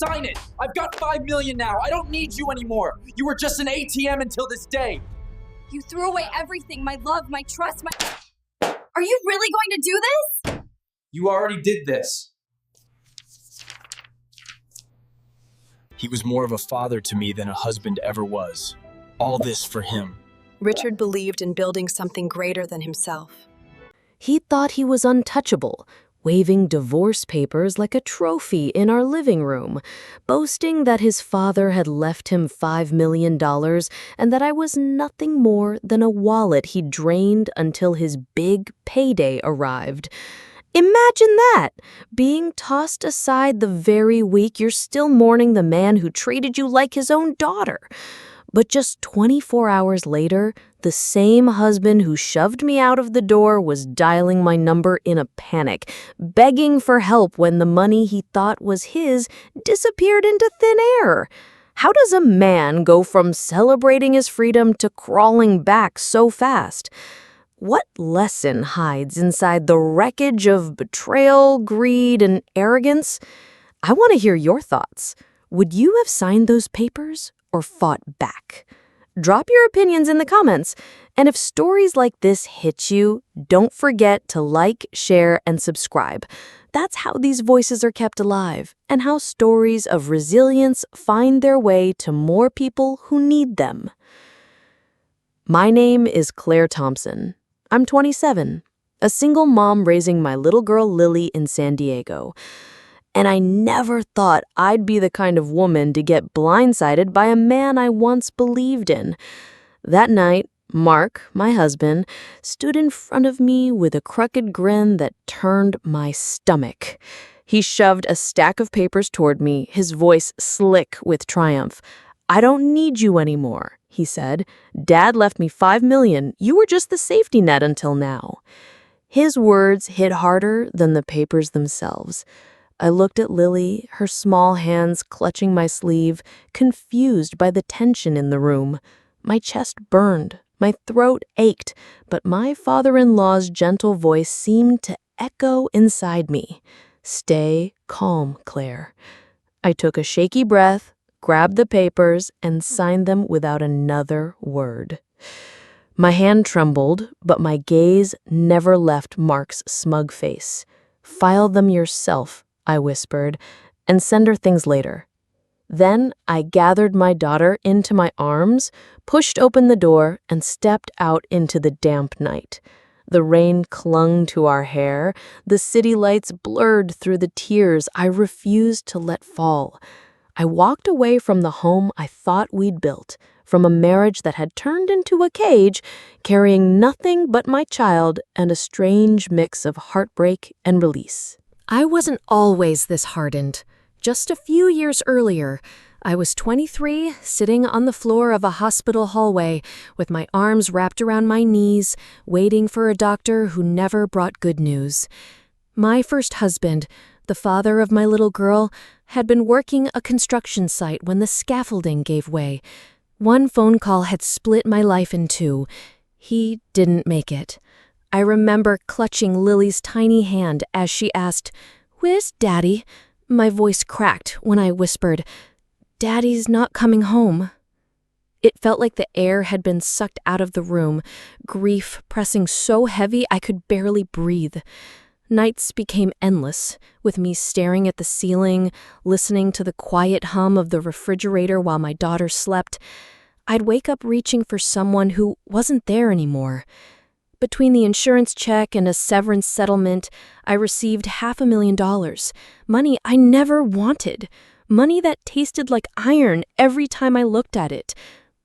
sign it. I've got 5 million now. I don't need you anymore. You were just an ATM until this day. You threw away everything, my love, my trust, Are you really going to do this? You already did this. He was more of a father to me than a husband ever was. All this for him. Richard believed in building something greater than himself. He thought he was untouchable, waving divorce papers like a trophy in our living room, boasting that his father had left him $5 million and that I was nothing more than a wallet he drained until his big payday arrived. Imagine that, being tossed aside the very week you're still mourning the man who treated you like his own daughter. But just 24 hours later, the same husband who shoved me out of the door was dialing my number in a panic, begging for help when the money he thought was his disappeared into thin air. How does a man go from celebrating his freedom to crawling back so fast? What lesson hides inside the wreckage of betrayal, greed, and arrogance? I want to hear your thoughts. Would you have signed those papers or fought back? Drop your opinions in the comments. And if stories like this hit you, don't forget to like, share, and subscribe. That's how these voices are kept alive and how stories of resilience find their way to more people who need them. My name is Claire Thompson. I'm 27, a single mom raising my little girl Lily in San Diego. And I never thought I'd be the kind of woman to get blindsided by a man I once believed in. That night, Mark, my husband, stood in front of me with a crooked grin that turned my stomach. He shoved a stack of papers toward me, his voice slick with triumph. "I don't need you anymore," he said. "Dad left me $5 million. You were just the safety net until now." His words hit harder than the papers themselves. I looked at Lily, her small hands clutching my sleeve, confused by the tension in the room. My chest burned, my throat ached, but my father-in-law's gentle voice seemed to echo inside me. "Stay calm, Claire." I took a shaky breath, grabbed the papers, and signed them without another word. My hand trembled, but my gaze never left Mark's smug face. "File them yourself," I whispered, "and send her things later." Then I gathered my daughter into my arms, pushed open the door, and stepped out into the damp night. The rain clung to our hair, the city lights blurred through the tears I refused to let fall. I walked away from the home I thought we'd built, from a marriage that had turned into a cage, carrying nothing but my child and a strange mix of heartbreak and release. I wasn't always this hardened. Just a few years earlier, I was 23, sitting on the floor of a hospital hallway with my arms wrapped around my knees, waiting for a doctor who never brought good news. My first husband, the father of my little girl, had been working a construction site when the scaffolding gave way. One phone call had split my life in two. He didn't make it. I remember clutching Lily's tiny hand as she asked, "Where's Daddy?" My voice cracked when I whispered, "Daddy's not coming home." It felt like the air had been sucked out of the room, grief pressing so heavy I could barely breathe. Nights became endless, with me staring at the ceiling, listening to the quiet hum of the refrigerator while my daughter slept. I'd wake up reaching for someone who wasn't there anymore. Between the insurance check and a severance settlement, I received $500,000, money I never wanted, money that tasted like iron every time I looked at it.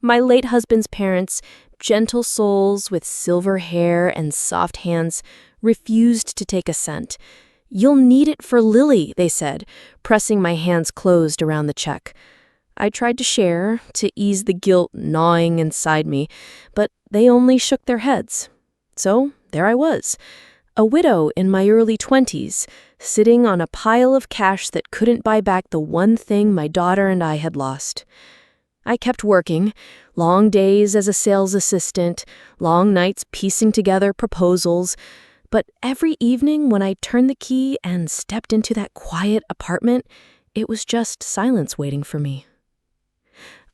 My late husband's parents, gentle souls with silver hair and soft hands, refused to take a cent. "You'll need it for Lily," they said, pressing my hands closed around the check. I tried to share, to ease the guilt gnawing inside me, but they only shook their heads. So there I was, a widow in my early 20s, sitting on a pile of cash that couldn't buy back the one thing my daughter and I had lost. I kept working, long days as a sales assistant, long nights piecing together proposals, but every evening when I turned the key and stepped into that quiet apartment, it was just silence waiting for me.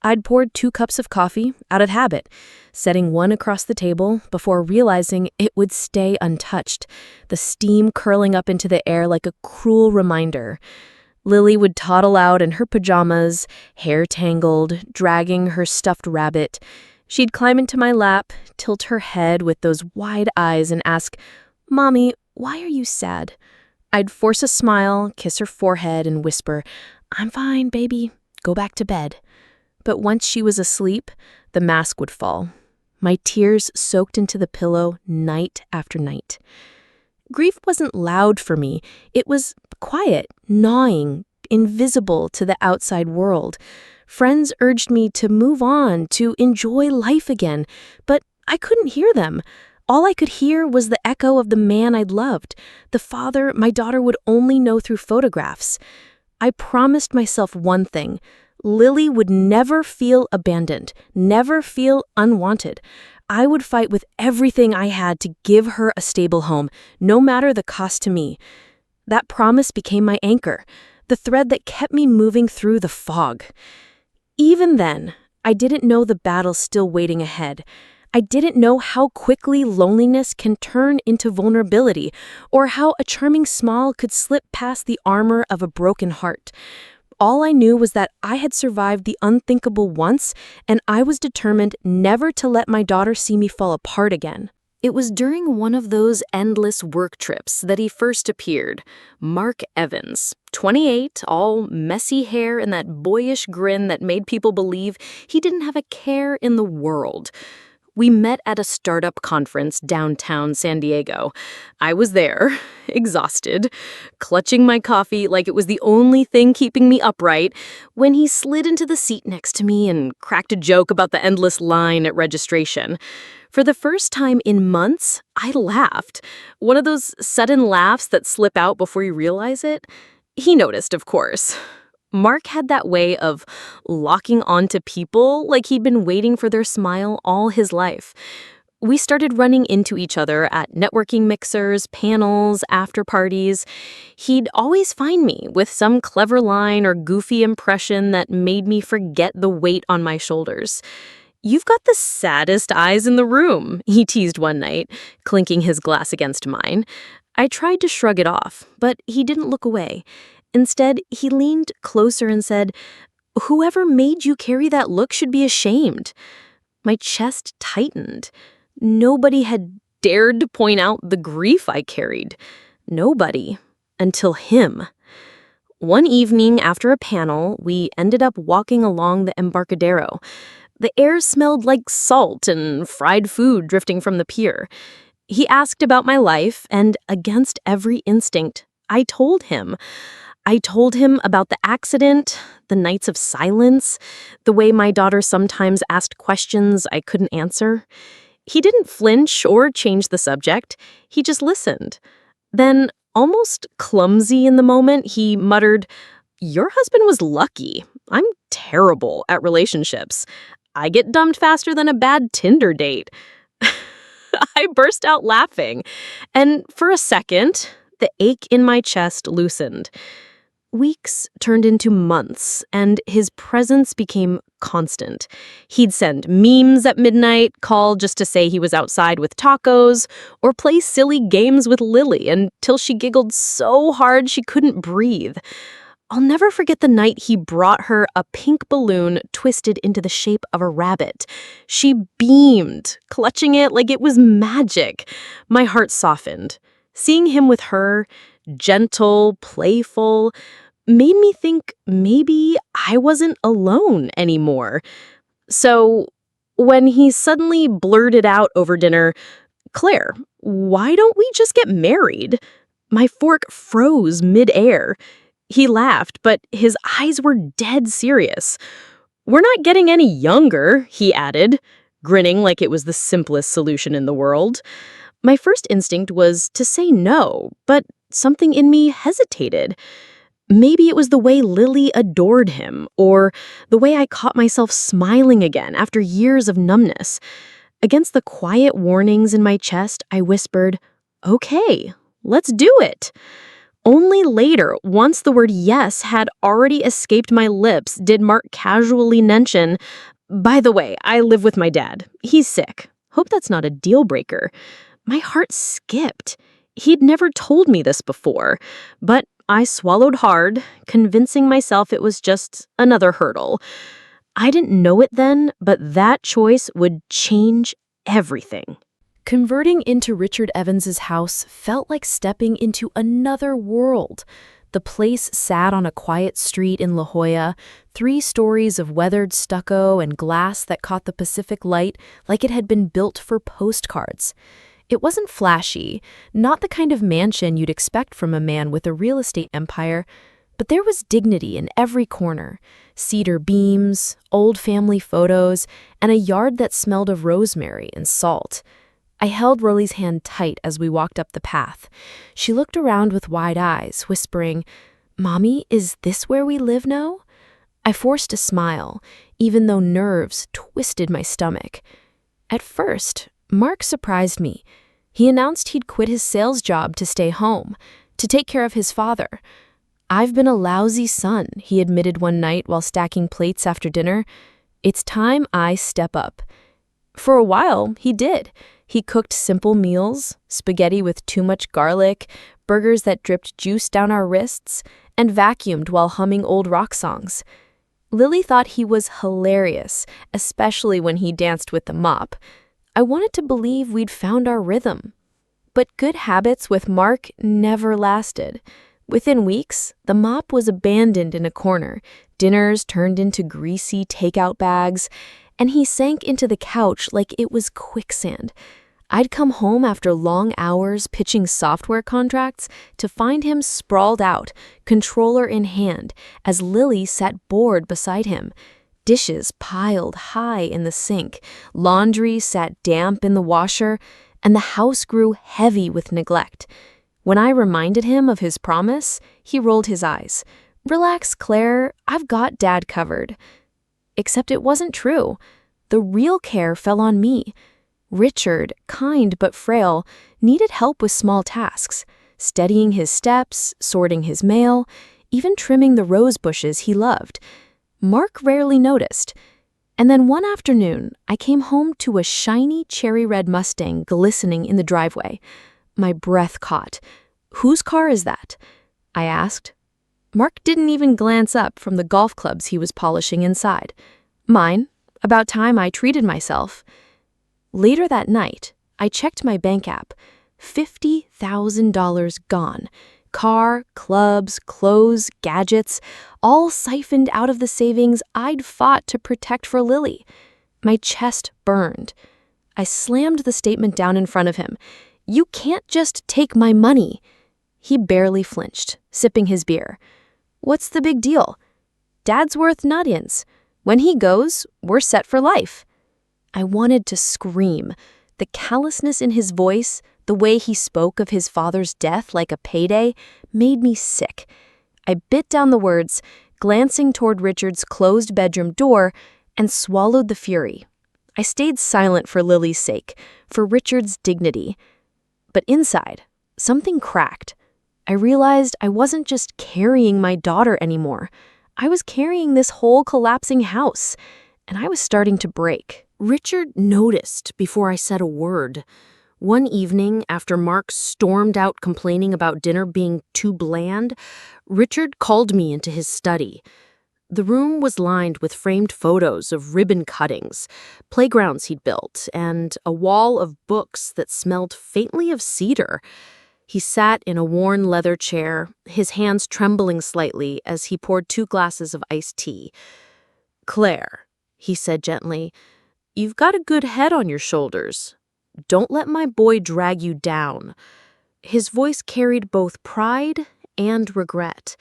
I'd poured 2 cups of coffee out of habit, setting one across the table before realizing it would stay untouched, the steam curling up into the air like a cruel reminder. Lily would toddle out in her pajamas, hair tangled, dragging her stuffed rabbit. She'd climb into my lap, tilt her head with those wide eyes and ask, "Mommy, why are you sad?" I'd force a smile, kiss her forehead, and whisper, "I'm fine, baby. Go back to bed." But once she was asleep, the mask would fall. My tears soaked into the pillow night after night. Grief wasn't loud for me. It was quiet, gnawing, invisible to the outside world. Friends urged me to move on, to enjoy life again, but I couldn't hear them. All I could hear was the echo of the man I'd loved, the father my daughter would only know through photographs. I promised myself one thing: Lily would never feel abandoned, never feel unwanted. I would fight with everything I had to give her a stable home, no matter the cost to me. That promise became my anchor, the thread that kept me moving through the fog. Even then, I didn't know the battle still waiting ahead. I didn't know how quickly loneliness can turn into vulnerability, or how a charming smile could slip past the armor of a broken heart. All I knew was that I had survived the unthinkable once, and I was determined never to let my daughter see me fall apart again. It was during one of those endless work trips that he first appeared. Mark Evans, 28, all messy hair and that boyish grin that made people believe he didn't have a care in the world. We met at a startup conference downtown San Diego. I was there, exhausted, clutching my coffee like it was the only thing keeping me upright, when he slid into the seat next to me and cracked a joke about the endless line at registration. For the first time in months, I laughed. One of those sudden laughs that slip out before you realize it. He noticed, of course. Mark had that way of locking onto people like he'd been waiting for their smile all his life. We started running into each other at networking mixers, panels, after parties. He'd always find me with some clever line or goofy impression that made me forget the weight on my shoulders. "You've got the saddest eyes in the room," he teased one night, clinking his glass against mine. I tried to shrug it off, but he didn't look away. Instead, he leaned closer and said, "Whoever made you carry that look should be ashamed." My chest tightened. Nobody had dared to point out the grief I carried. Nobody. Until him. One evening after a panel, we ended up walking along the Embarcadero. The air smelled like salt and fried food drifting from the pier. He asked about my life, and against every instinct, I told him. I told him about the accident, the nights of silence, the way my daughter sometimes asked questions I couldn't answer. He didn't flinch or change the subject. He just listened. Then, almost clumsy in the moment, he muttered, "Your husband was lucky. I'm terrible at relationships. I get dumped faster than a bad Tinder date." I burst out laughing, and for a second, the ache in my chest loosened. Weeks turned into months, and his presence became constant. He'd send memes at midnight, call just to say he was outside with tacos, or play silly games with Lily until she giggled so hard she couldn't breathe. I'll never forget the night he brought her a pink balloon twisted into the shape of a rabbit. She beamed, clutching it like it was magic. My heart softened. Seeing him with her, gentle, playful, made me think maybe I wasn't alone anymore. So when he suddenly blurted out over dinner, "Claire, why don't we just get married?" My fork froze midair. He laughed, but his eyes were dead serious. "We're not getting any younger," he added, grinning like it was the simplest solution in the world. My first instinct was to say no, but something in me hesitated. Maybe it was the way Lily adored him, or the way I caught myself smiling again after years of numbness. Against the quiet warnings in my chest, I whispered, "Okay, let's do it." Only later, once the word yes had already escaped my lips, did Mark casually mention, "By the way, I live with my dad. He's sick. Hope that's not a deal breaker." My heart skipped. He'd never told me this before, but I swallowed hard, convincing myself it was just another hurdle. I didn't know it then, but that choice would change everything. Converting into Richard Evans's house felt like stepping into another world. The place sat on a quiet street in La Jolla, 3 stories of weathered stucco and glass that caught the Pacific light like it had been built for postcards. It wasn't flashy, not the kind of mansion you'd expect from a man with a real estate empire, but there was dignity in every corner. Cedar beams, old family photos, and a yard that smelled of rosemary and salt. I held Lily's hand tight as we walked up the path. She looked around with wide eyes, whispering, "Mommy, is this where we live now?" I forced a smile, even though nerves twisted my stomach. At first, Mark surprised me. He announced he'd quit his sales job to stay home, to take care of his father. "I've been a lousy son," he admitted one night while stacking plates after dinner. "It's time I step up." For a while, he did. He cooked simple meals, spaghetti with too much garlic, burgers that dripped juice down our wrists, and vacuumed while humming old rock songs. Lily thought he was hilarious, especially when he danced with the mop. I wanted to believe we'd found our rhythm. But good habits with Mark never lasted. Within weeks, the mop was abandoned in a corner, dinners turned into greasy takeout bags, and he sank into the couch like it was quicksand. I'd come home after long hours pitching software contracts to find him sprawled out, controller in hand, as Lily sat bored beside him. Dishes piled high in the sink, laundry sat damp in the washer, and the house grew heavy with neglect. When I reminded him of his promise, he rolled his eyes. "Relax, Claire, I've got Dad covered." Except it wasn't true. The real care fell on me. Richard, kind but frail, needed help with small tasks, steadying his steps, sorting his mail, even trimming the rose bushes he loved. Mark rarely noticed. And then one afternoon, I came home to a shiny cherry-red Mustang glistening in the driveway. My breath caught. "Whose car is that?" I asked. Mark didn't even glance up from the golf clubs he was polishing inside. "Mine. About time I treated myself." Later that night, I checked my bank app. $50,000 gone. Car, clubs, clothes, gadgets, all siphoned out of the savings I'd fought to protect for Lily. My chest burned. I slammed the statement down in front of him. "You can't just take my money." He barely flinched, sipping his beer. "What's the big deal? Dad's worth nutins. When he goes, we're set for life." I wanted to scream. The callousness in his voice, the way he spoke of his father's death like a payday, made me sick. I bit down the words, glancing toward Richard's closed bedroom door, and swallowed the fury. I stayed silent for Lily's sake, for Richard's dignity. But inside, something cracked. I realized I wasn't just carrying my daughter anymore. I was carrying this whole collapsing house, and I was starting to break. Richard noticed before I said a word. One evening, after Mark stormed out complaining about dinner being too bland, Richard called me into his study. The room was lined with framed photos of ribbon cuttings, playgrounds he'd built, and a wall of books that smelled faintly of cedar. He sat in a worn leather chair, his hands trembling slightly as he poured 2 glasses of iced tea. "Claire," he said gently, "you've got a good head on your shoulders. Don't let my boy drag you down." His voice carried both pride and regret,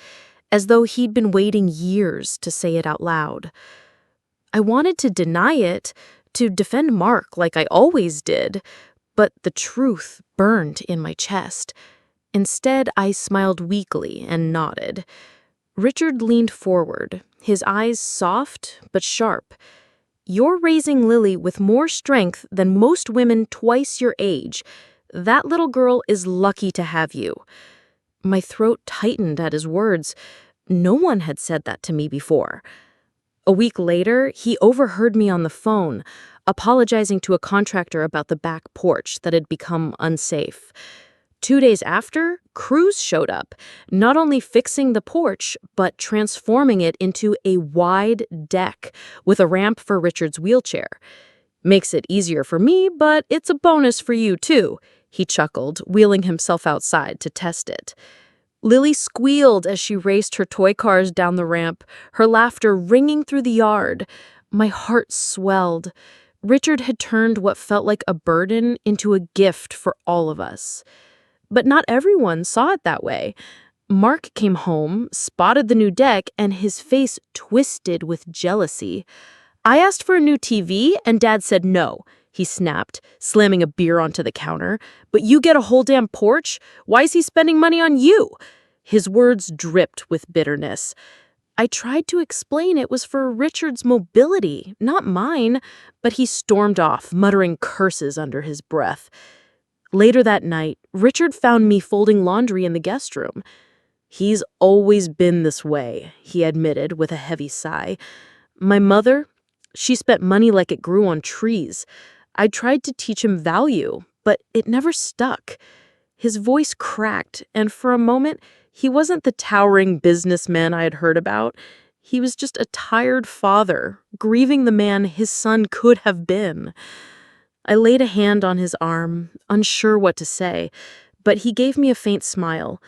as though he'd been waiting years to say it out loud. I wanted to deny it, to defend Mark like I always did, but the truth burned in my chest. Instead, I smiled weakly and nodded. Richard leaned forward, his eyes soft but sharp. "You're raising Lily with more strength than most women twice your age. That little girl is lucky to have you." My throat tightened at his words. No one had said that to me before. A week later, he overheard me on the phone, apologizing to a contractor about the back porch that had become unsafe. 2 days after, crews showed up, not only fixing the porch, but transforming it into a wide deck with a ramp for Richard's wheelchair. Makes it easier for me, but it's a bonus for you too, he chuckled, wheeling himself outside to test it. Lily squealed as she raced her toy cars down the ramp, her laughter ringing through the yard. My heart swelled. Richard had turned what felt like a burden into a gift for all of us. But not everyone saw it that way. Mark came home, spotted the new deck, and his face twisted with jealousy. I asked for a new TV, and Dad said no, he snapped, slamming a beer onto the counter. But you get a whole damn porch? Why is he spending money on you? His words dripped with bitterness. I tried to explain it was for Richard's mobility, not mine, but he stormed off, muttering curses under his breath. Later that night, Richard found me folding laundry in the guest room. He's always been this way, he admitted with a heavy sigh. My mother, she spent money like it grew on trees. I tried to teach him value, but it never stuck. His voice cracked, and for a moment, he wasn't the towering businessman I had heard about. He was just a tired father, grieving the man his son could have been. I laid a hand on his arm, unsure what to say, but he gave me a faint smile.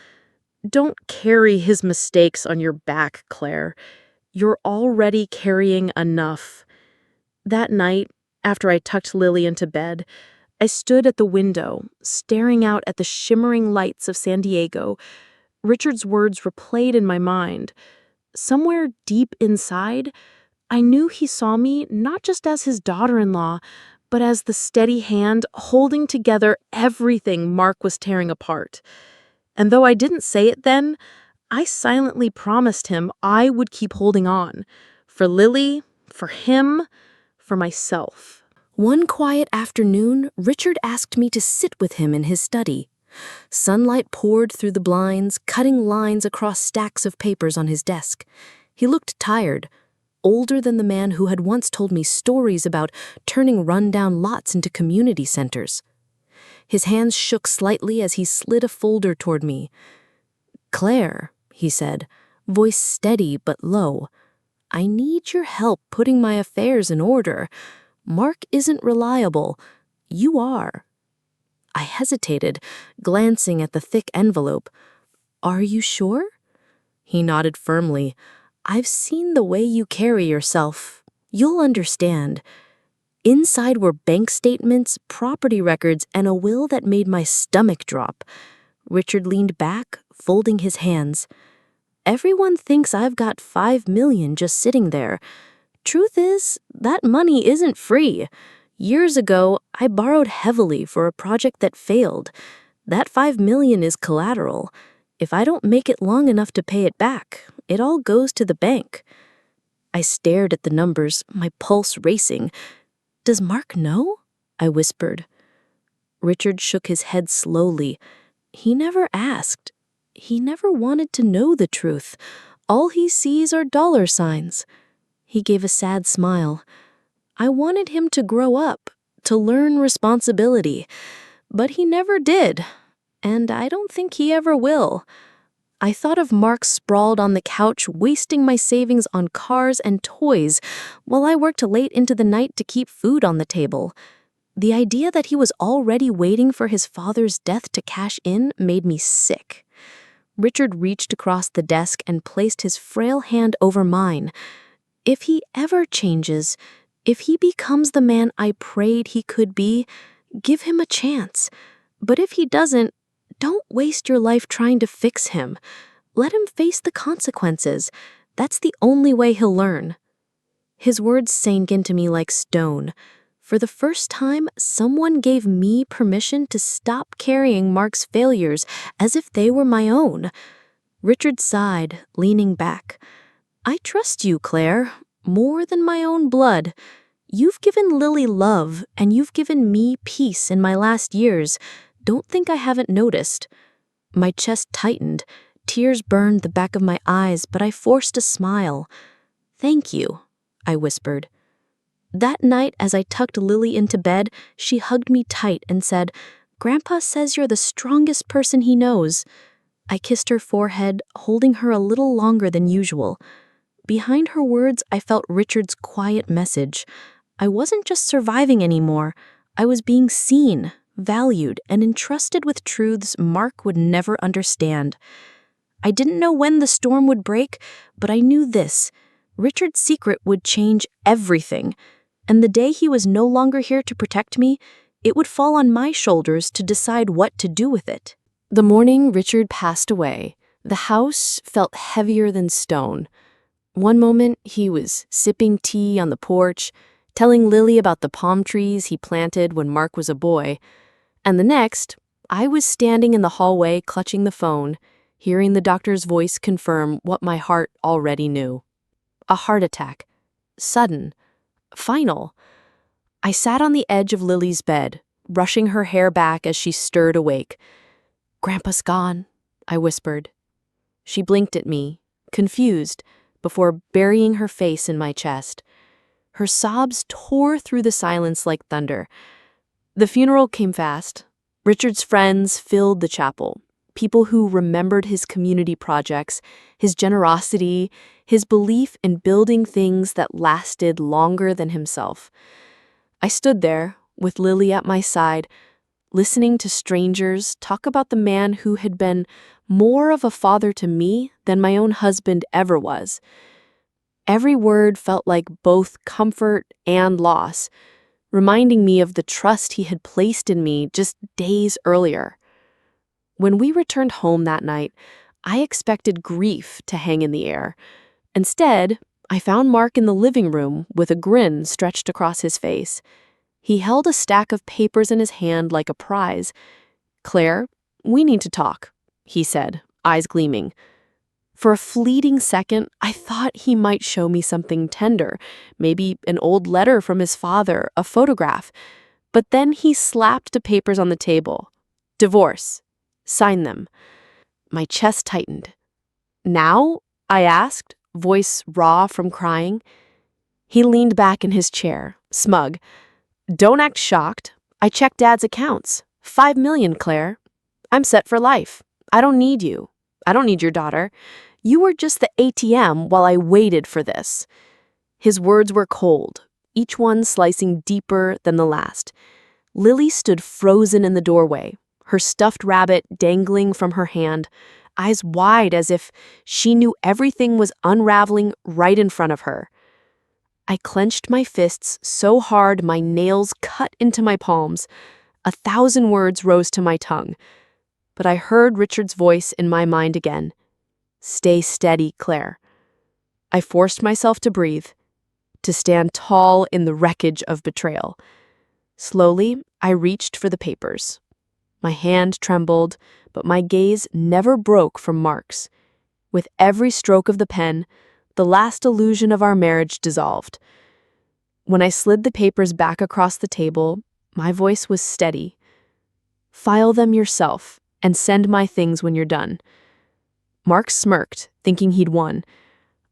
Don't carry his mistakes on your back, Claire. You're already carrying enough. That night, after I tucked Lily into bed, I stood at the window, staring out at the shimmering lights of San Diego. Richard's words replayed in my mind. Somewhere deep inside, I knew he saw me not just as his daughter-in-law, but as the steady hand holding together everything Mark was tearing apart. And though I didn't say it then, I silently promised him I would keep holding on. For Lily, for him, for myself. One quiet afternoon, Richard asked me to sit with him in his study. Sunlight poured through the blinds, cutting lines across stacks of papers on his desk. He looked tired, older than the man who had once told me stories about turning rundown lots into community centers. His hands shook slightly as he slid a folder toward me. "Claire," he said, voice steady but low, "I need your help putting my affairs in order. Mark isn't reliable. You are." I hesitated, glancing at the thick envelope. "Are you sure?" He nodded firmly. "I've seen the way you carry yourself. You'll understand." Inside were bank statements, property records, and a will that made my stomach drop. Richard leaned back, folding his hands. "Everyone thinks I've got $5 million just sitting there. Truth is, that money isn't free. Years ago, I borrowed heavily for a project that failed. That $5 million is collateral. If I don't make it long enough to pay it back, it all goes to the bank." I stared at the numbers, my pulse racing. "Does Mark know?" I whispered. Richard shook his head slowly. He never asked. He never wanted to know the truth. All he sees are dollar signs. He gave a sad smile. I wanted him to grow up, to learn responsibility. But he never did. And I don't think he ever will. I thought of Mark sprawled on the couch, wasting my savings on cars and toys, while I worked late into the night to keep food on the table. The idea that he was already waiting for his father's death to cash in made me sick. Richard reached across the desk and placed his frail hand over mine. If he ever changes, if he becomes the man I prayed he could be, give him a chance. But if he doesn't, don't waste your life trying to fix him. Let him face the consequences. That's the only way he'll learn. His words sank into me like stone. For the first time, someone gave me permission to stop carrying Mark's failures as if they were my own. Richard sighed, leaning back. "I trust you, Claire, more than my own blood. You've given Lily love, and you've given me peace in my last years. Don't think I haven't noticed." My chest tightened. Tears burned the back of my eyes, but I forced a smile. "Thank you," I whispered. That night, as I tucked Lily into bed, she hugged me tight and said, "Grandpa says you're the strongest person he knows." I kissed her forehead, holding her a little longer than usual. Behind her words, I felt Richard's quiet message. I wasn't just surviving anymore. I was being seen, valued, and entrusted with truths Mark would never understand. I didn't know when the storm would break, but I knew this. Richard's secret would change everything. And the day he was no longer here to protect me, it would fall on my shoulders to decide what to do with it. The morning Richard passed away, the house felt heavier than stone. One moment, he was sipping tea on the porch, telling Lily about the palm trees he planted when Mark was a boy. And the next, I was standing in the hallway clutching the phone, hearing the doctor's voice confirm what my heart already knew. A heart attack. Sudden. Final. I sat on the edge of Lily's bed, brushing her hair back as she stirred awake. "Grandpa's gone," I whispered. She blinked at me, confused, before burying her face in my chest. Her sobs tore through the silence like thunder. The funeral came fast. Richard's friends filled the chapel, people who remembered his community projects, his generosity, his belief in building things that lasted longer than himself. I stood there, with Lily at my side, listening to strangers talk about the man who had been more of a father to me than my own husband ever was. Every word felt like both comfort and loss, reminding me of the trust he had placed in me just days earlier. When we returned home that night, I expected grief to hang in the air. Instead, I found Mark in the living room with a grin stretched across his face. He held a stack of papers in his hand like a prize. "Claire, we need to talk," he said, eyes gleaming. For a fleeting second, I thought he might show me something tender, maybe an old letter from his father, a photograph. But then he slapped the papers on the table. "Divorce. Sign them." My chest tightened. "Now?" I asked, voice raw from crying. He leaned back in his chair, smug. "Don't act shocked. I checked Dad's accounts. 5 million, Claire. I'm set for life. I don't need you. I don't need your daughter. You were just the ATM while I waited for this." His words were cold, each one slicing deeper than the last. Lily stood frozen in the doorway, her stuffed rabbit dangling from her hand, eyes wide as if she knew everything was unraveling right in front of her. I clenched my fists so hard my nails cut into my palms. 1,000 words rose to my tongue. But I heard Richard's voice in my mind again. "Stay steady, Claire." I forced myself to breathe, to stand tall in the wreckage of betrayal. Slowly, I reached for the papers. My hand trembled, but my gaze never broke from Mark's. With every stroke of the pen, the last illusion of our marriage dissolved. When I slid the papers back across the table, my voice was steady. "File them yourself and send my things when you're done." Mark smirked, thinking he'd won.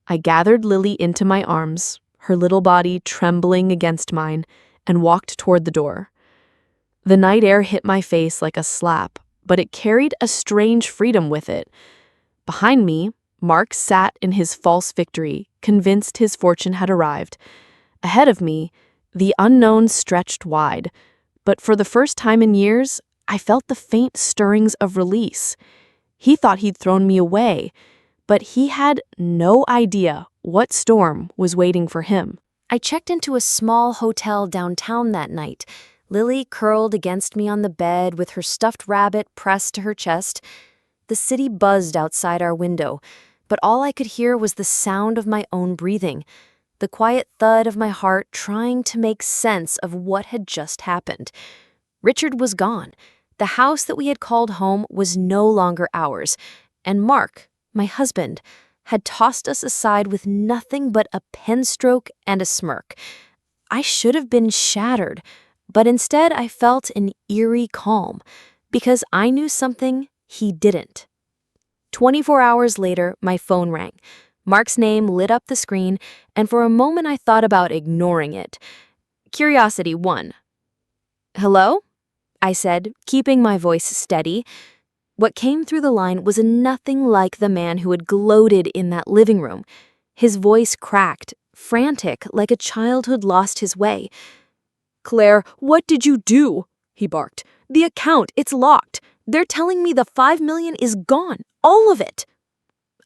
I gathered Lily into my arms, her little body trembling against mine, and walked toward the door. The night air hit my face like a slap, but it carried a strange freedom with it. Behind me, Mark sat in his false victory, convinced his fortune had arrived. Ahead of me, the unknown stretched wide, but for the first time in years, I felt the faint stirrings of release. He thought he'd thrown me away, but he had no idea what storm was waiting for him. I checked into a small hotel downtown that night, Lily curled against me on the bed with her stuffed rabbit pressed to her chest. The city buzzed outside our window, but all I could hear was the sound of my own breathing, the quiet thud of my heart trying to make sense of what had just happened. Richard was gone. The house that we had called home was no longer ours, and Mark, my husband, had tossed us aside with nothing but a pen stroke and a smirk. I should have been shattered, but instead I felt an eerie calm, because I knew something he didn't. 24 hours later, my phone rang. Mark's name lit up the screen, and for a moment I thought about ignoring it. Curiosity won. "Hello?" I said, keeping my voice steady. What came through the line was nothing like the man who had gloated in that living room. His voice cracked, frantic, like a child who'd lost his way. "Claire, what did you do?" he barked. "The account, it's locked. They're telling me the $5 million is gone, all of it."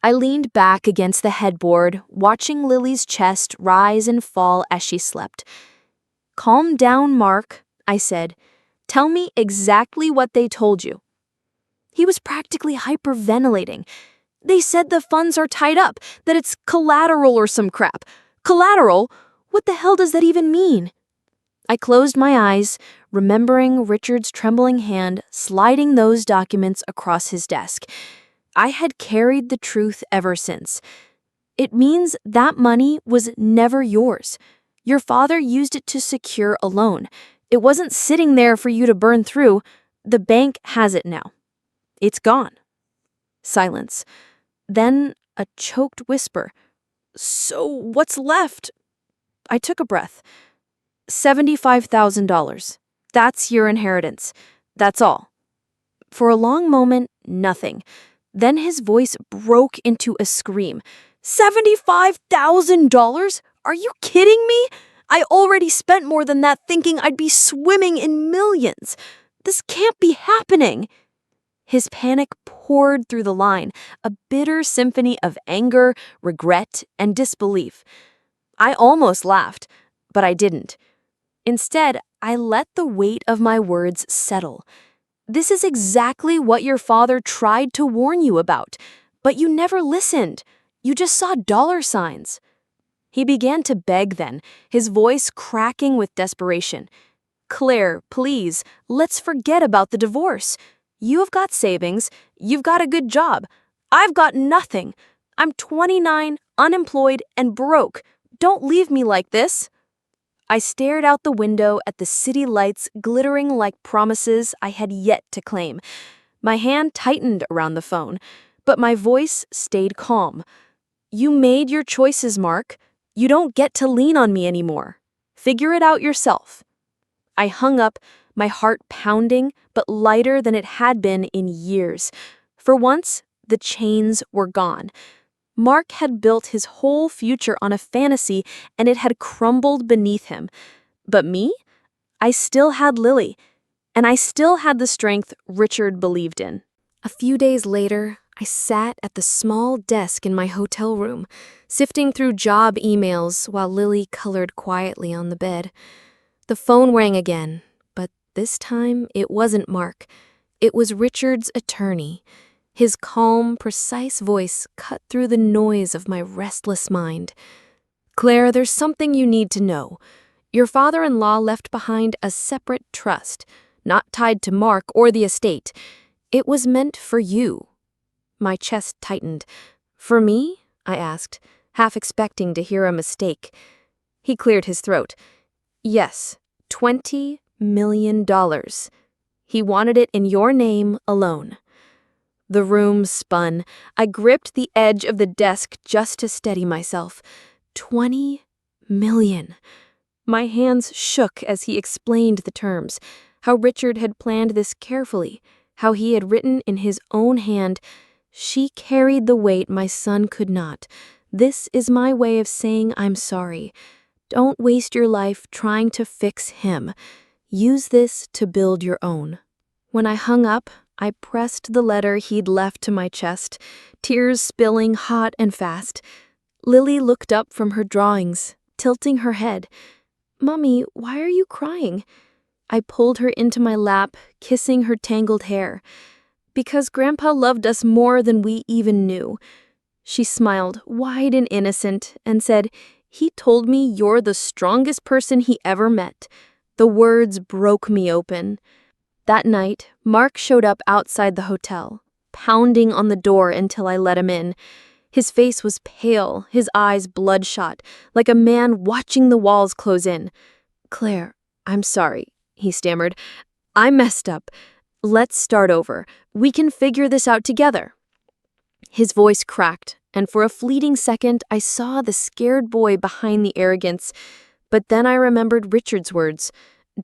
I leaned back against the headboard, watching Lily's chest rise and fall as she slept. "Calm down, Mark," I said. "Tell me exactly what they told you." He was practically hyperventilating. "They said the funds are tied up, that it's collateral or some crap." "Collateral? What the hell does that even mean?" I closed my eyes, remembering Richard's trembling hand sliding those documents across his desk. I had carried the truth ever since. "It means that money was never yours. Your father used it to secure a loan. It wasn't sitting there for you to burn through. The bank has it now. It's gone." Silence. Then a choked whisper. "So what's left?" I took a breath. $75,000. That's your inheritance. That's all." For a long moment, nothing. Then his voice broke into a scream. $75,000? Are you kidding me? I already spent more than that thinking I'd be swimming in millions. This can't be happening. His panic poured through the line, a bitter symphony of anger, regret, and disbelief. I almost laughed, but I didn't. Instead, I let the weight of my words settle. "This is exactly what your father tried to warn you about, but you never listened. You just saw dollar signs." He began to beg then, his voice cracking with desperation. "Claire, please, let's forget about the divorce. You have got savings, you've got a good job. I've got nothing. I'm 29, unemployed, and broke. Don't leave me like this." I stared out the window at the city lights glittering like promises I had yet to claim. My hand tightened around the phone, but my voice stayed calm. "You made your choices, Mark. You don't get to lean on me anymore. Figure it out yourself." I hung up, my heart pounding, but lighter than it had been in years. For once, the chains were gone. Mark had built his whole future on a fantasy, and it had crumbled beneath him. But me? I still had Lily, and I still had the strength Richard believed in. A few days later, I sat at the small desk in my hotel room, sifting through job emails while Lily colored quietly on the bed. The phone rang again, but this time it wasn't Mark. It was Richard's attorney. His calm, precise voice cut through the noise of my restless mind. "Claire, there's something you need to know. Your father-in-law left behind a separate trust, not tied to Mark or the estate. It was meant for you." My chest tightened. "For me?" I asked, half expecting to hear a mistake. He cleared his throat. "Yes, $20 million. He wanted it in your name alone." The room spun. I gripped the edge of the desk just to steady myself. 20 million. My hands shook as he explained the terms, how Richard had planned this carefully, how he had written in his own hand, "She carried the weight my son could not. This is my way of saying I'm sorry. Don't waste your life trying to fix him. Use this to build your own." When I hung up, I pressed the letter he'd left to my chest, tears spilling hot and fast. Lily looked up from her drawings, tilting her head. "Mommy, why are you crying?" I pulled her into my lap, kissing her tangled hair. "Because Grandpa loved us more than we even knew." She smiled, wide and innocent, and said, "He told me you're the strongest person he ever met." The words broke me open. That night, Mark showed up outside the hotel, pounding on the door until I let him in. His face was pale, his eyes bloodshot, like a man watching the walls close in. "Claire, I'm sorry," he stammered. "I messed up. Let's start over. We can figure this out together. His voice cracked, and for a fleeting second, I saw the scared boy behind the arrogance. But then I remembered Richard's words,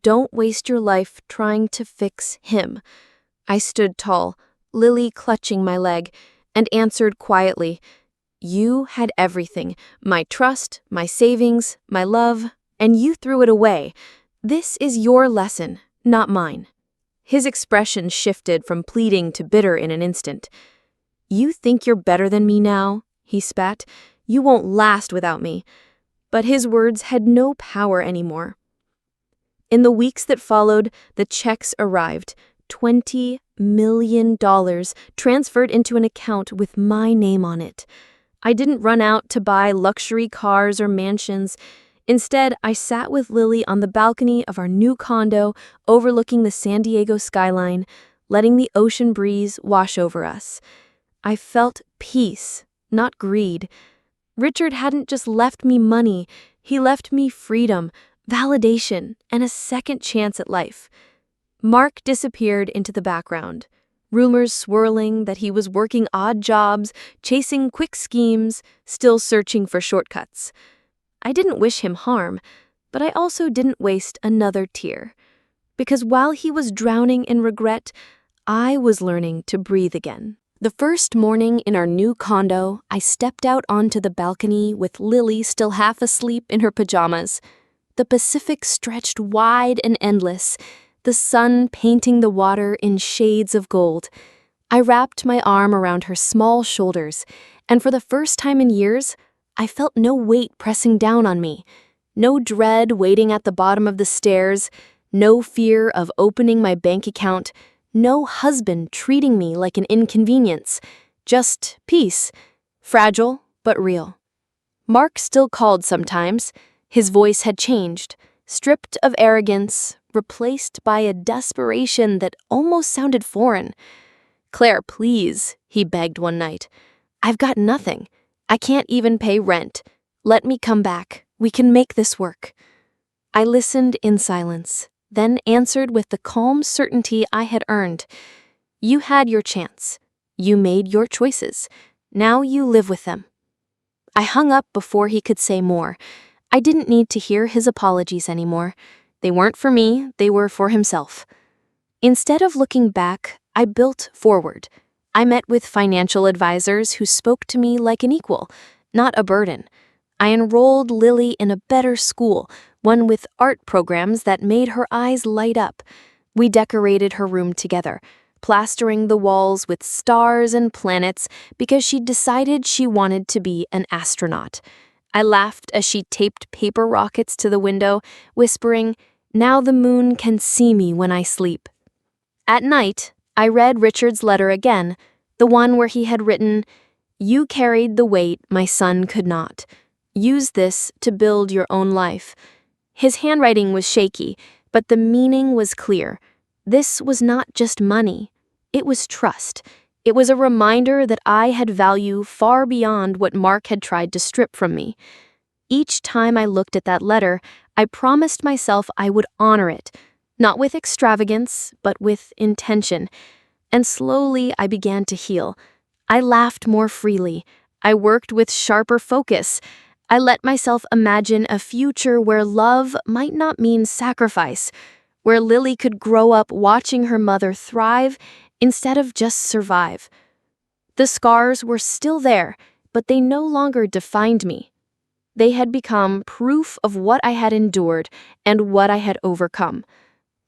"Don't waste your life trying to fix him." I stood tall, Lily clutching my leg, and answered quietly, "You had everything, my trust, my savings, my love, and you threw it away. This is your lesson, not mine." His expression shifted from pleading to bitter in an instant. "You think you're better than me now?" he spat. "You won't last without me." But his words had no power anymore. In the weeks that followed, the checks arrived, $20 million transferred into an account with my name on it. I didn't run out to buy luxury cars or mansions. Instead, I sat with Lily on the balcony of our new condo overlooking the San Diego skyline, letting the ocean breeze wash over us. I felt peace, not greed. Richard hadn't just left me money, he left me freedom, validation, and a second chance at life. Mark disappeared into the background, rumors swirling that he was working odd jobs, chasing quick schemes, still searching for shortcuts. I didn't wish him harm, but I also didn't waste another tear. Because while he was drowning in regret, I was learning to breathe again. The first morning in our new condo, I stepped out onto the balcony with Lily still half asleep in her pajamas. The Pacific stretched wide and endless, the sun painting the water in shades of gold. I wrapped my arm around her small shoulders, and for the first time in years, I felt no weight pressing down on me, no dread waiting at the bottom of the stairs, no fear of opening my bank account, no husband treating me like an inconvenience, just peace, fragile but real. Mark still called sometimes. His voice had changed, stripped of arrogance, replaced by a desperation that almost sounded foreign. "Claire, please," he begged one night. "I've got nothing. I can't even pay rent. Let me come back. We can make this work." I listened in silence, then answered with the calm certainty I had earned. "You had your chance. You made your choices. Now you live with them." I hung up before he could say more. I didn't need to hear his apologies anymore. They weren't for me, they were for himself. Instead of looking back, I built forward. I met with financial advisors who spoke to me like an equal, not a burden. I enrolled Lily in a better school, one with art programs that made her eyes light up. We decorated her room together, plastering the walls with stars and planets because she decided she wanted to be an astronaut. I laughed as she taped paper rockets to the window, whispering, "Now the moon can see me when I sleep." At night, I read Richard's letter again, the one where he had written, "You carried the weight my son could not. Use this to build your own life." His handwriting was shaky, but the meaning was clear. This was not just money. It was trust. It was a reminder that I had value far beyond what Mark had tried to strip from me. Each time I looked at that letter, I promised myself I would honor it, not with extravagance, but with intention. And slowly I began to heal. I laughed more freely. I worked with sharper focus. I let myself imagine a future where love might not mean sacrifice, where Lily could grow up watching her mother thrive instead of just survive. The scars were still there, but they no longer defined me. They had become proof of what I had endured and what I had overcome.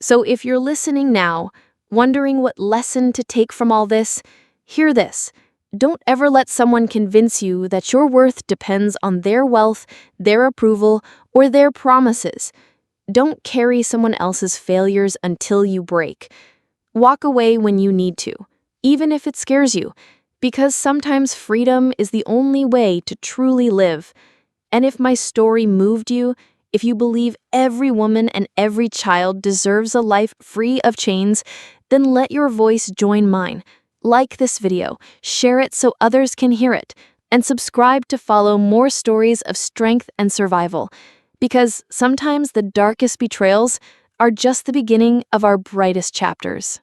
So if you're listening now, wondering what lesson to take from all this, hear this. Don't ever let someone convince you that your worth depends on their wealth, their approval, or their promises. Don't carry someone else's failures until you break. Walk away when you need to, even if it scares you, because sometimes freedom is the only way to truly live. And if my story moved you, if you believe every woman and every child deserves a life free of chains, then let your voice join mine. Like this video, share it so others can hear it, and subscribe to follow more stories of strength and survival. Because sometimes the darkest betrayals are just the beginning of our brightest chapters.